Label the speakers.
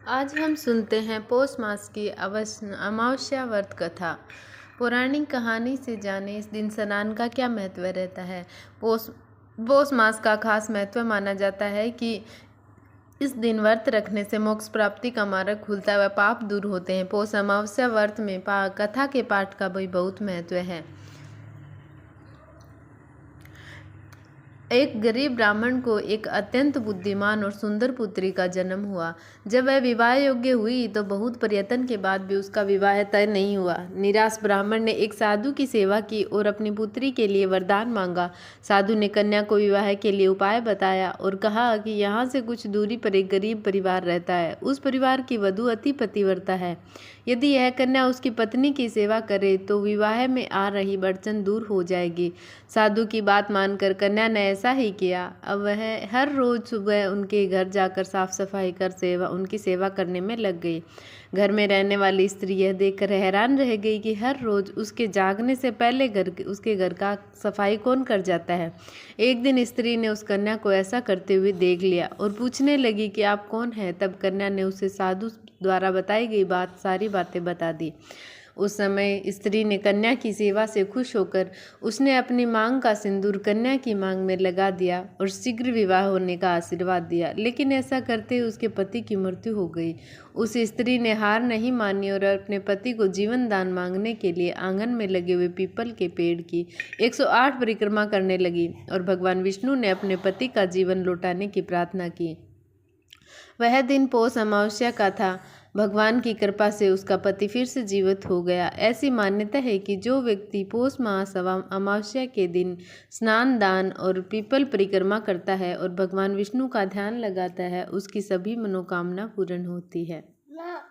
Speaker 1: आज हम सुनते हैं पौष मास की अमावस्या व्रत कथा। पौराणिक कहानी से जाने इस दिन स्नान का क्या महत्व रहता है। पौष पौष मास का खास महत्व माना जाता है कि इस दिन व्रत रखने से मोक्ष प्राप्ति का मार्ग खुलता है व पाप दूर होते हैं। पौष अमावस्या व्रत में कथा के पाठ का भी बहुत महत्व है। एक गरीब ब्राह्मण को एक अत्यंत बुद्धिमान और सुंदर पुत्री का जन्म हुआ। जब वह विवाह योग्य हुई तो बहुत प्रयत्न के बाद भी उसका विवाह तय नहीं हुआ। निराश ब्राह्मण ने एक साधु की सेवा की और अपनी पुत्री के लिए वरदान मांगा। साधु ने कन्या को विवाह के लिए उपाय बताया और कहा कि यहाँ से कुछ दूरी पर एक गरीब परिवार रहता है। उस परिवार की वधू अति पतिव्रता है। यदि यह कन्या उसकी पत्नी की सेवा करे तो विवाह में आ रही अड़चन दूर हो जाएगी। साधु की बात मानकर कन्या ने ऐसा ही किया। अब वह हर रोज सुबह उनके घर जाकर साफ सफाई कर उनकी सेवा करने में लग गई। घर में रहने वाली स्त्री यह देखकर हैरान रह गई कि हर रोज उसके जागने से पहले उसके घर का सफाई कौन कर जाता है। एक दिन स्त्री ने उस कन्या को ऐसा करते हुए देख लिया और पूछने लगी कि आप कौन हैं। तब कन्या ने उसे साधु द्वारा बताई गई सारी बातें बता दी। उस समय स्त्री ने कन्या की सेवा से खुश होकर उसने अपनी मांग का सिंदूर कन्या की मांग में लगा दिया और शीघ्र विवाह होने का आशीर्वाद दिया। लेकिन ऐसा करते ही उसके पति की मृत्यु हो गई। उस स्त्री ने हार नहीं मानी और अपने पति को जीवन दान मांगने के लिए आंगन में लगे हुए पीपल के पेड़ की 108 परिक्रमा करने लगी और भगवान विष्णु ने अपने पति का जीवन लौटाने की प्रार्थना की। वह दिन पौष अमावस्या का था। भगवान की कृपा से उसका पति फिर से जीवित हो गया। ऐसी मान्यता है कि जो व्यक्ति पौष मास अमावस्या के दिन स्नान दान और पीपल परिक्रमा करता है और भगवान विष्णु का ध्यान लगाता है उसकी सभी मनोकामना पूर्ण होती है।